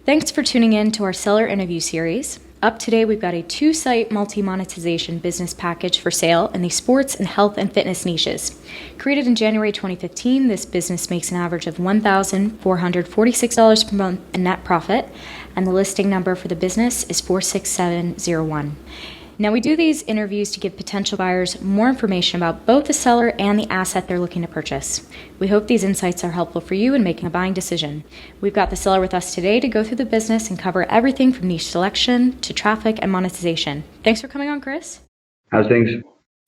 Thanks for tuning in to our seller interview series. Up today, we've got a 2-site multi-monetization business package for sale in the sports and health and fitness niches. Created in January 2015, this business makes an average of $1,446 per month in net profit, and the listing number for the business is 46701. Now, we do these interviews to give potential buyers more information about both the seller and the asset they're looking to purchase. We hope these insights are helpful for you in making a buying decision. We've got the seller with us today to go through the business and cover everything from niche selection to traffic and monetization. Thanks for coming on, Chris. How's things?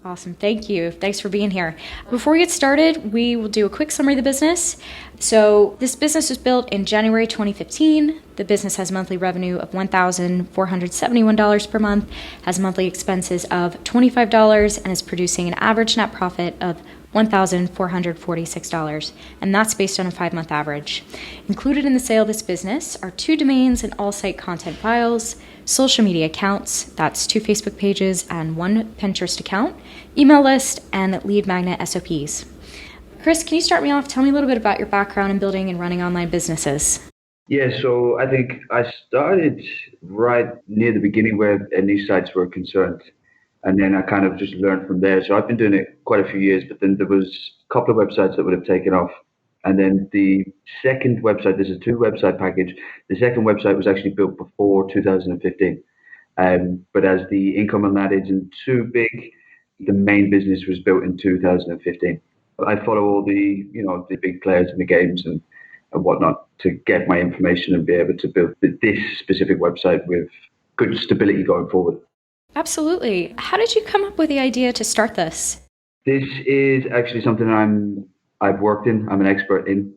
Awesome. Thank you. Thanks for being here. Before we get started, we will do a quick summary of the business. So this business was built in January 2015. The business has monthly revenue of $1,471 per month, has monthly expenses of $25, and is producing an average net profit of $1,446, and that's based on a 5-month average. Included in the sale of this business are 2 domains and all site content files, social media accounts, that's 2 Facebook pages and 1 Pinterest account, email list, and lead magnet SOPs. Chris, can you start me off? Tell me a little bit about your background in building and running online businesses. Yeah, so I think I started right near the beginning where niche sites were concerned. And then I kind of just learned from there. So I've been doing it quite a few years, but then there was a couple of websites that would have taken off. And then the second website, there's a 2-website package. The second website was actually built before 2015. But as the income on that isn't too big, the main business was built in 2015. I follow all the big players in the games and whatnot to get my information and be able to build this specific website with good stability going forward. Absolutely. How did you come up with the idea to start this? This is actually something I've worked in. I'm an expert in.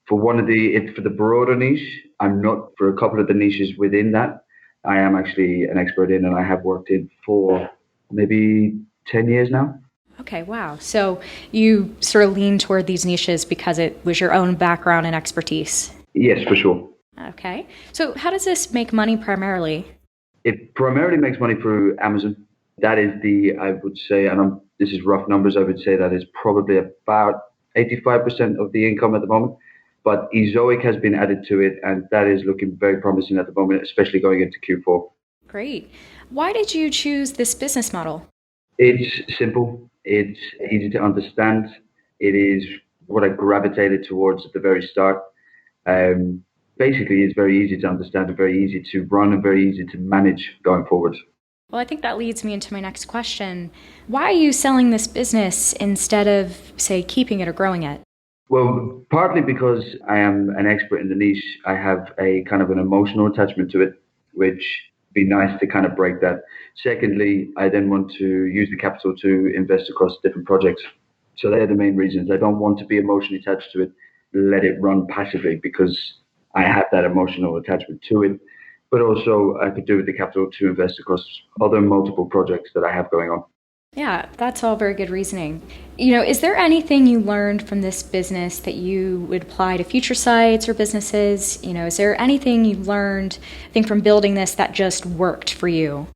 For the broader niche, I'm not. For a couple of the niches within that, I am actually an expert in, and I have worked in for maybe 10 years now. Okay, wow. So you sort of lean toward these niches because it was your own background and expertise. Yes, for sure. Okay. So how does this make money primarily? It primarily makes money through Amazon. That is I would say, and this is rough numbers, I would say that is probably about 85% of the income at the moment. But Ezoic has been added to it, and that is looking very promising at the moment, especially going into Q4. Great. Why did you choose this business model? It's simple. It's easy to understand. It is what I gravitated towards at the very start. Basically, it's very easy to understand and very easy to run and very easy to manage going forward. Well, I think that leads me into my next question. Why are you selling this business instead of, say, keeping it or growing it? Well, partly because I am an expert in the niche, I have a kind of an emotional attachment to it, which would be nice to kind of break that. Secondly, I then want to use the capital to invest across different projects. So they're the main reasons. I don't want to be emotionally attached to it, let it run passively, because I have that emotional attachment to it, but also I could do with the capital to invest across other multiple projects that I have going on. Yeah, that's all very good reasoning. Is there anything you learned from this business that you would apply to future sites or businesses? Is there anything you learned, from building this that just worked for you?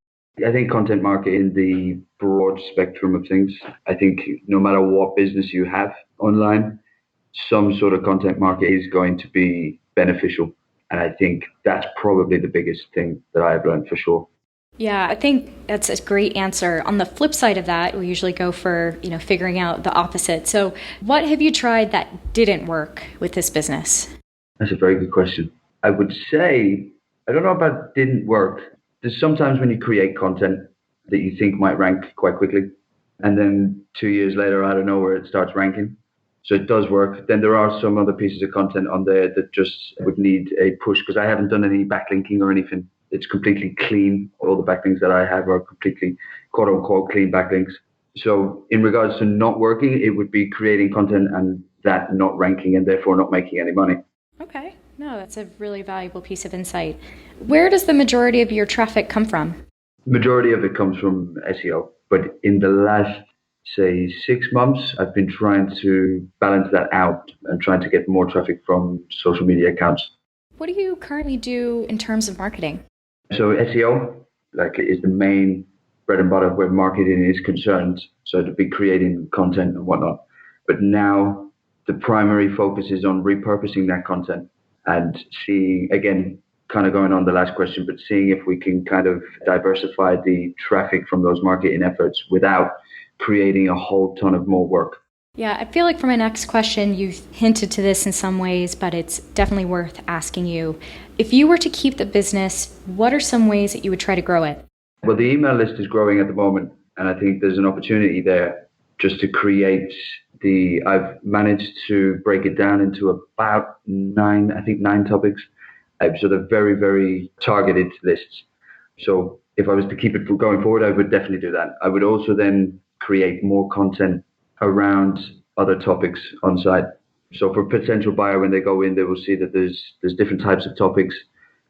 I think content marketing, the broad spectrum of things. I think no matter what business you have online, some sort of content market is going to be beneficial. And I think that's probably the biggest thing that I've learned for sure. Yeah, I think that's a great answer. On the flip side of that, we usually go for, figuring out the opposite. So what have you tried that didn't work with this business? That's a very good question. I would say, I don't know about didn't work. There's sometimes when you create content that you think might rank quite quickly. And then 2 years later, out of nowhere, it starts ranking. So it does work. Then there are some other pieces of content on there that just would need a push because I haven't done any backlinking or anything. It's completely clean. All the backlinks that I have are completely quote unquote clean backlinks. So in regards to not working, it would be creating content and that not ranking and therefore not making any money. Okay. No, that's a really valuable piece of insight. Where does the majority of your traffic come from? Majority of it comes from SEO. But in the last, say, 6 months, I've been trying to balance that out and trying to get more traffic from social media accounts. What do you currently do in terms of marketing? So SEO is the main bread and butter where marketing is concerned. So to be creating content and whatnot. But now the primary focus is on repurposing that content and seeing, again, kind of going on the last question, but seeing if we can kind of diversify the traffic from those marketing efforts without creating a whole ton of more work. Yeah, I feel like for my next question, you've hinted to this in some ways, but it's definitely worth asking you. If you were to keep the business, what are some ways that you would try to grow it? Well, the email list is growing at the moment, and I think there's an opportunity there just to create I've managed to break it down into about nine topics. So they're very, very targeted lists. So if I was to keep it going forward, I would definitely do that. I would also then create more content around other topics on site. So for a potential buyer, when they go in, they will see that there's different types of topics.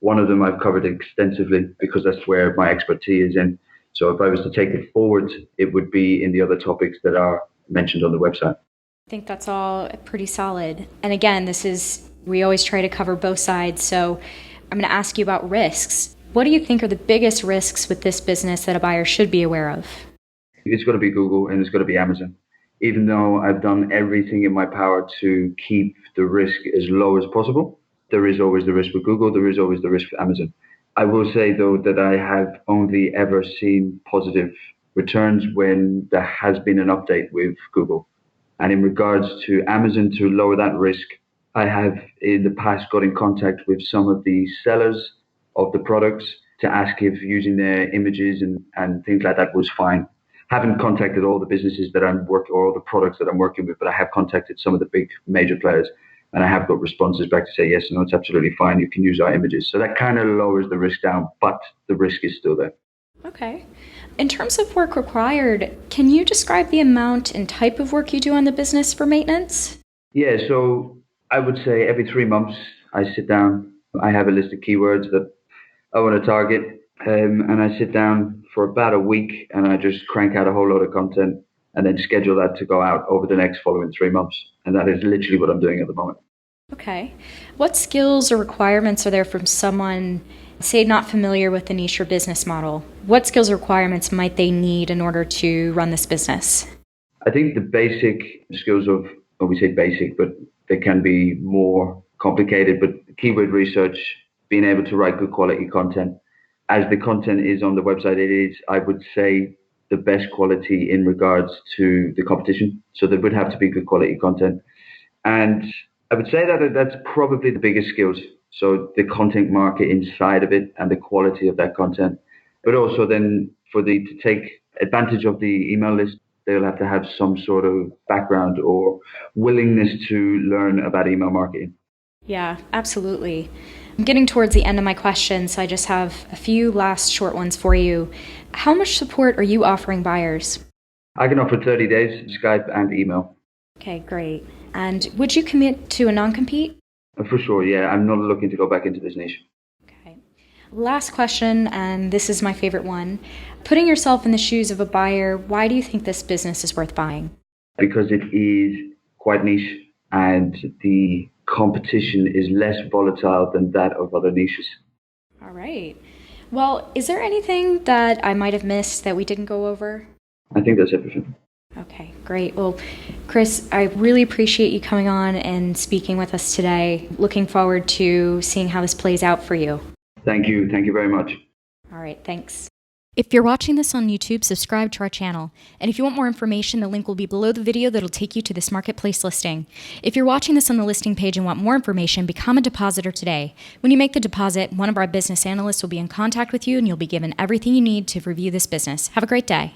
One of them I've covered extensively because that's where my expertise is in. So if I was to take it forward, it would be in the other topics that are mentioned on the website. I think that's all pretty solid. And again, we always try to cover both sides. So I'm going to ask you about risks. What do you think are the biggest risks with this business that a buyer should be aware of? It's going to be Google and it's going to be Amazon. Even though I've done everything in my power to keep the risk as low as possible, there is always the risk with Google. There is always the risk with Amazon. I will say, though, that I have only ever seen positive returns when there has been an update with Google. And in regards to Amazon, to lower that risk, I have in the past got in contact with some of the sellers of the products to ask if using their images and things like that was fine. Haven't contacted all the businesses that I'm working or all the products that I'm working with, but I have contacted some of the big major players and I have got responses back to say, yes, no, it's absolutely fine. You can use our images. So that kind of lowers the risk down, but the risk is still there. Okay. In terms of work required, can you describe the amount and type of work you do on the business for maintenance? Yeah, so I would say every 3 months I sit down. I have a list of keywords that I want to target, and I sit down for about a week and I just crank out a whole load of content and then schedule that to go out over the next following 3 months. And that is literally what I'm doing at the moment. Okay. What skills or requirements are there from someone, say, not familiar with the niche or business model? What skills or requirements might they need in order to run this business? I think the basic skills of, well, we say basic, but they can be more complicated, but keyword research, being able to write good quality content. As the content is on the website, it is, I would say, the best quality in regards to the competition. So there would have to be good quality content. And I would say that that's probably the biggest skills. So the content market inside of it and the quality of that content. But also then to take advantage of the email list, they'll have to have some sort of background or willingness to learn about email marketing. Yeah, absolutely. I'm getting towards the end of my questions, so I just have a few last short ones for you. How much support are you offering buyers? I can offer 30 days, Skype and email. Okay, great. And would you commit to a non-compete? For sure, yeah. I'm not looking to go back into this niche. Okay. Last question, and this is my favorite one. Putting yourself in the shoes of a buyer, why do you think this business is worth buying? Because it is quite niche and the competition is less volatile than that of other niches. All right. Well, is there anything that I might have missed that we didn't go over? I think that's everything. Okay, great. Well, Chris, I really appreciate you coming on and speaking with us today. Looking forward to seeing how this plays out for you. Thank you. Thank you very much. All right, thanks. If you're watching this on YouTube, subscribe to our channel. And if you want more information, the link will be below the video that'll take you to this marketplace listing. If you're watching this on the listing page and want more information, become a depositor today. When you make the deposit, one of our business analysts will be in contact with you and you'll be given everything you need to review this business. Have a great day.